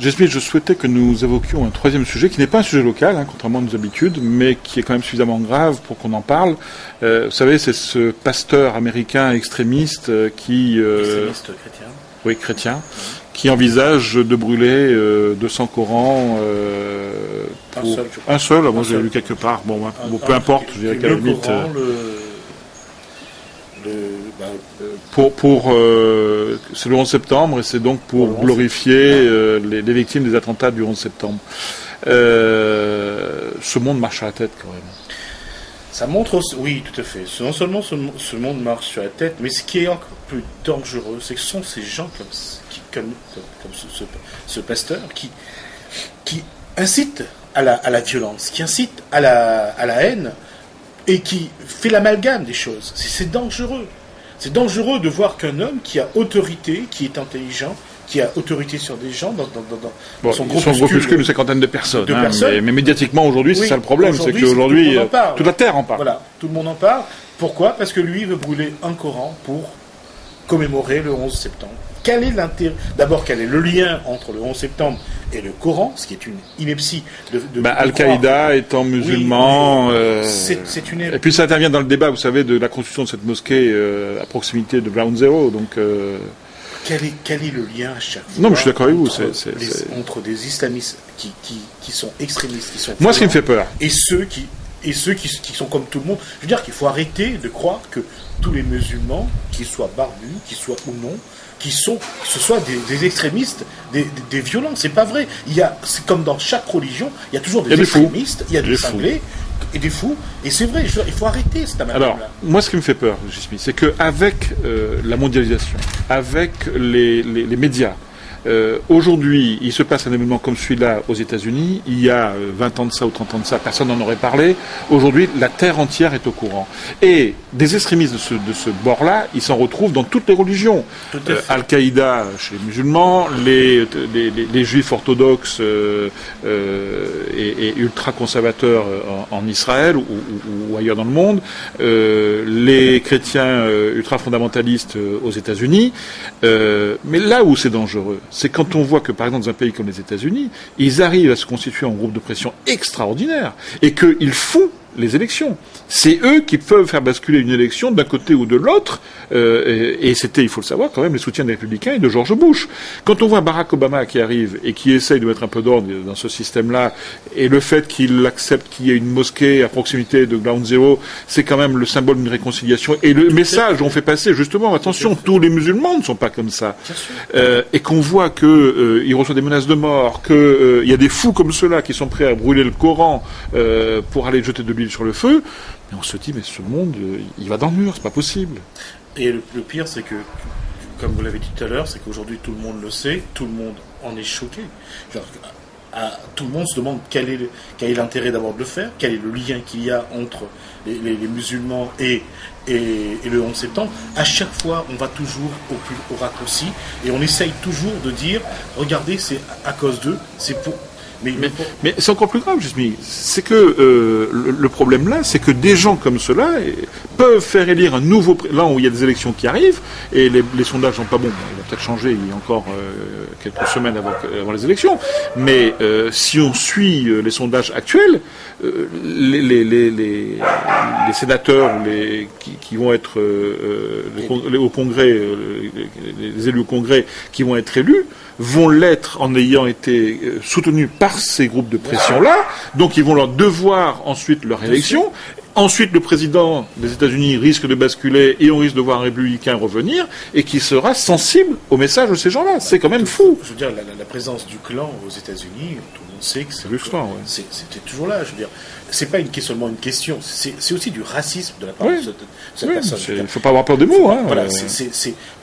Jasmine, je souhaitais que nous évoquions un troisième sujet qui n'est pas un sujet local, hein, contrairement à nos habitudes, mais qui est quand même suffisamment grave pour qu'on en parle. Vous savez, c'est ce pasteur américain extrémiste qui... extrémiste chrétien. Oui, chrétien, qui envisage de brûler 200 Corans pour... Un seul, moi j'ai lu quelque part. Bon, peu importe, je dirais qu'à la limite... c'est le 11 septembre et c'est donc pour glorifier les victimes des attentats du 11 septembre. Ce monde marche à la tête quand même. Ça montre aussi, oui, tout à fait. Non seulement ce monde marche sur la tête, mais ce qui est encore plus dangereux, c'est que ce sont ces gens comme ce pasteur qui incitent à la violence, qui incitent à la haine et qui fait l'amalgame des choses. C'est dangereux. C'est dangereux de voir qu'un homme qui a autorité, qui est intelligent, qui a autorité sur des gens dans son groupuscule, une cinquantaine de personnes. Mais médiatiquement aujourd'hui, c'est ça le problème, c'est qu'aujourd'hui toute la terre en parle. Voilà, tout le monde en parle. Pourquoi ? Parce que lui veut brûler un Coran pour commémorer le 11 septembre. Quel est l'intérêt ? D'abord, quel est le lien entre le 11 septembre et le Coran, ce qui est une ineptie de Al-Qaïda étant musulman... c'est une... Et puis ça intervient dans le débat, vous savez, de la construction de cette mosquée à proximité de Ground Zero, donc... Quel est le lien à chaque fois Non, mais je suis d'accord avec vous. Entre des islamistes qui sont extrémistes, qui sont... Moi, ce qui me fait peur... Et ceux qui sont comme tout le monde. Je veux dire qu'il faut arrêter de croire que tous les musulmans, qu'ils soient barbus, qu'ils soient ou non, que ce soit des extrémistes, des violents. C'est pas vrai. C'est comme dans chaque religion, il y a toujours des extrémistes, il y a des cinglés et des fous. Et c'est vrai, il faut arrêter cette amalgame-là. Alors, moi, ce qui me fait peur, Jasmine, c'est qu'avec la mondialisation, avec les médias, aujourd'hui, il se passe un événement comme celui-là aux États-Unis. Il y a 20 ans de ça ou 30 ans de ça, personne n'en aurait parlé. Aujourd'hui, la terre entière est au courant. Et des extrémistes de ce bord-là, ils s'en retrouvent dans toutes les religions. Al-Qaïda chez les musulmans, les juifs orthodoxes et ultra-conservateurs en Israël ou ailleurs dans le monde, les chrétiens ultra-fondamentalistes aux États-Unis. Mais là où c'est dangereux, c'est quand on voit que, par exemple, dans un pays comme les États-Unis, ils arrivent à se constituer en groupe de pression extraordinaire et qu'ils font les élections. C'est eux qui peuvent faire basculer une élection d'un côté ou de l'autre, et c'était, il faut le savoir, quand même, les soutiens des Républicains et de George Bush. Quand on voit Barack Obama qui arrive et qui essaye de mettre un peu d'ordre dans ce système-là, et le fait qu'il accepte qu'il y ait une mosquée à proximité de Ground Zero, c'est quand même le symbole d'une réconciliation. Et le message on fait passer, justement, attention, tous les musulmans ne sont pas comme ça. Et qu'on voit qu'il reçoit des menaces de mort, qu'il y a des fous comme ceux-là qui sont prêts à brûler le Coran pour aller jeter de l'huile sur le feu, mais on se dit, mais ce monde, il va dans le mur, c'est pas possible. Et le pire, c'est que, comme vous l'avez dit tout à l'heure, c'est qu'aujourd'hui tout le monde le sait, tout le monde en est choqué. Tout le monde se demande quel est l'intérêt d'abord de le faire, quel est le lien qu'il y a entre les musulmans et le 11 septembre. À chaque fois, on va toujours au raccourci, et on essaye toujours de dire, regardez, c'est à cause d'eux, c'est pour... Mais c'est encore plus grave, Jasmine. C'est que le problème là, c'est que des gens comme ceux-là peuvent faire élire un nouveau... Là où il y a des élections qui arrivent, et les sondages sont pas bons. Ils vont peut-être changer, il y a encore quelques semaines avant les élections. Mais si on suit les sondages actuels, les sénateurs qui vont être au Congrès, les élus au Congrès qui vont être élus, vont l'être en ayant été soutenus par ces groupes de pression-là, donc ils vont leur devoir ensuite leur élection. Ensuite, le président des États-Unis risque de basculer et on risque de voir un républicain revenir et qui sera sensible au message de ces gens-là. C'est quand même fou. Je veux dire, la présence du clan aux États-Unis, tout le monde sait que c'était toujours là. Je veux dire, c'est pas seulement une question, c'est aussi du racisme de la part de cette personne. Il ne faut pas avoir peur des mots. Voilà,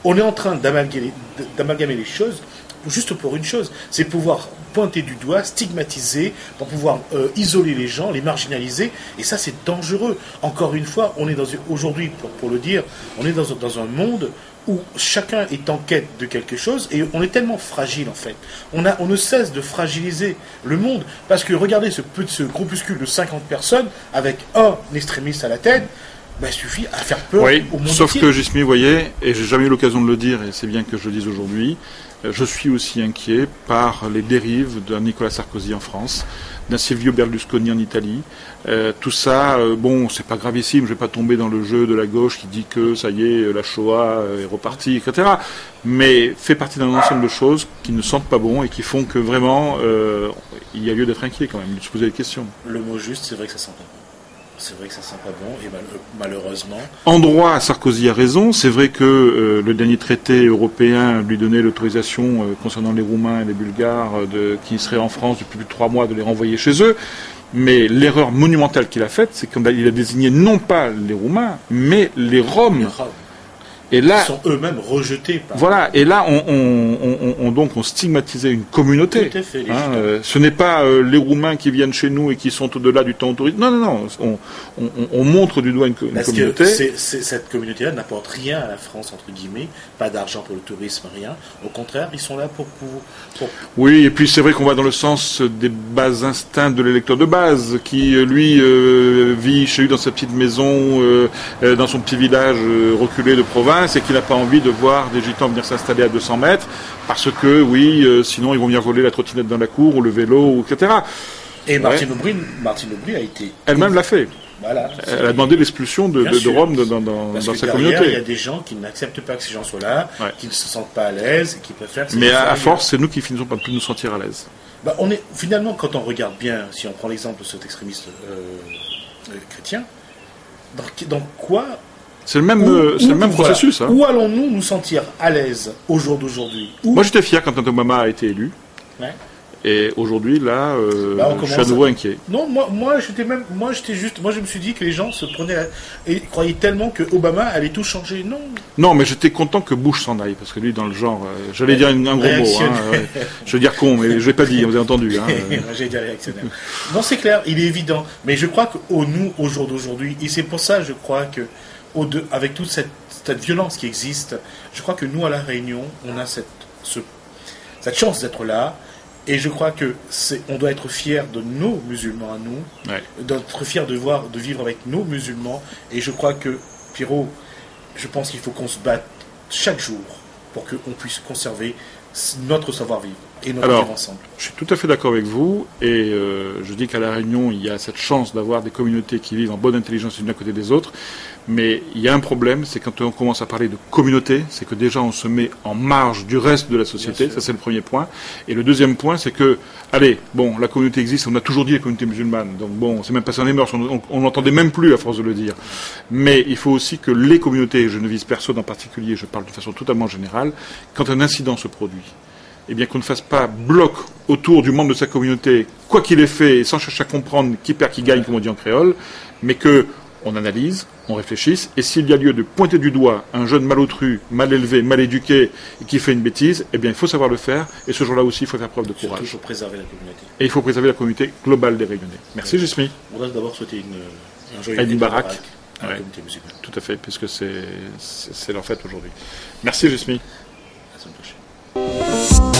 on est en train d'amalgamer les choses. Juste pour une chose, c'est pouvoir pointer du doigt, stigmatiser, pour pouvoir isoler les gens, les marginaliser, et ça c'est dangereux. Encore une fois, on est aujourd'hui, pour le dire, on est dans un monde où chacun est en quête de quelque chose, et on est tellement fragile en fait. On ne cesse de fragiliser le monde, parce que regardez ce groupuscule de 50 personnes, avec un extrémiste à la tête, il suffit à faire peur Oui, au monde sauf entier. que Jismi, vous voyez, et j'ai jamais eu l'occasion de le dire, et c'est bien que je le dise aujourd'hui, je suis aussi inquiet par les dérives d'un Nicolas Sarkozy en France, d'un Silvio Berlusconi en Italie. Tout ça, bon, c'est pas gravissime, je vais pas tomber dans le jeu de la gauche qui dit que ça y est, la Shoah est repartie, etc. Mais fait partie d'un ensemble de choses qui ne sentent pas bon et qui font que vraiment, il y a lieu d'être inquiet quand même, de se poser des questions. Le mot juste, c'est vrai que ça sent pas bon. C'est vrai que ça sent pas bon, et malheureusement... En droit, Sarkozy a raison. C'est vrai que le dernier traité européen lui donnait l'autorisation concernant les Roumains et les Bulgares qui seraient en France depuis plus de 3 mois de les renvoyer chez eux. Mais l'erreur monumentale qu'il a faite, c'est qu'il a désigné non pas les Roumains, mais les Roms. Les Roms. Et là, ils sont eux-mêmes rejetés par... Voilà, et là, on stigmatisait une communauté. Tout à fait, Ce n'est pas les Roumains qui viennent chez nous et qui sont au-delà du temps touristique. Non. On montre du doigt une communauté. Parce que cette communauté-là n'apporte rien à la France, entre guillemets. Pas d'argent pour le tourisme, rien. Au contraire, ils sont là pour... Oui, et puis c'est vrai qu'on va dans le sens des bas instincts de l'électeur de base, qui, lui, vit chez lui dans sa petite maison, dans son petit village reculé de province, et qui n'a pas envie de voir des gitans venir s'installer à 200 mètres, parce que, oui, sinon ils vont venir voler la trottinette dans la cour, ou le vélo, etc. Et Martine Aubry a été... Elle-même l'a fait. Voilà, elle a demandé l'expulsion de Rome dans sa communauté. Il y a des gens qui n'acceptent pas que ces gens soient là, qui ne se sentent pas à l'aise, et qui préfèrent... Mais à force, c'est nous qui finissons par plus nous sentir à l'aise. Finalement, quand on regarde bien, si on prend l'exemple de cet extrémiste chrétien, dans quoi... C'est le même processus. Hein. Où allons-nous nous sentir à l'aise au jour d'aujourd'hui? Moi, j'étais fier quand Obama a été élu. Ouais. Et aujourd'hui, là, je suis à nouveau inquiet. Non, moi, je me suis dit que les gens se prenaient et croyaient tellement que Obama allait tout changer. Non, mais j'étais content que Bush s'en aille, parce que lui, dans le genre, j'allais dire un gros mot. Je veux dire con, mais je l'ai pas dit, vous avez entendu. J'ai dit réactionnaire. Non, c'est clair, il est évident. Mais je crois nous, au jour d'aujourd'hui, et c'est pour ça, je crois que avec toute cette violence qui existe, je crois que nous, à La Réunion, on a cette chance d'être là, et je crois que on doit être fiers de nos musulmans à nous, d'être fiers de vivre avec nos musulmans, et je crois que, Pierrot, je pense qu'il faut qu'on se batte chaque jour pour qu'on puisse conserver notre savoir-vivre et notre vivre ensemble. Je suis tout à fait d'accord avec vous, et je dis qu'à La Réunion, il y a cette chance d'avoir des communautés qui vivent en bonne intelligence les unes à côté des autres, mais il y a un problème, c'est quand on commence à parler de communauté, c'est que déjà on se met en marge du reste de la société, ça c'est le premier point, et le deuxième point, c'est que, la communauté existe, on a toujours dit la communauté musulmane, donc bon, c'est même passé dans les mœurs, on n'entendait même plus à force de le dire, mais il faut aussi que les communautés, je ne vise personne en particulier, je parle de façon totalement générale, quand un incident se produit, eh bien qu'on ne fasse pas bloc autour du membre de sa communauté, quoi qu'il ait fait, et sans chercher à comprendre qui perd, qui gagne, comme on dit en créole, mais que on analyse, on réfléchisse, et s'il y a lieu de pointer du doigt un jeune malotru, mal élevé, mal éduqué, et qui fait une bêtise, eh bien il faut savoir le faire, et ce jour-là aussi il faut faire preuve de courage. Il faut préserver la communauté. Et il faut préserver la communauté globale des Réunionnais. Merci Jismi. On va d'abord souhaiter un joyeux Eid Barak à la communauté musulmane. Tout à fait, puisque c'est leur fête aujourd'hui. Merci Jismi. À la semaine prochaine.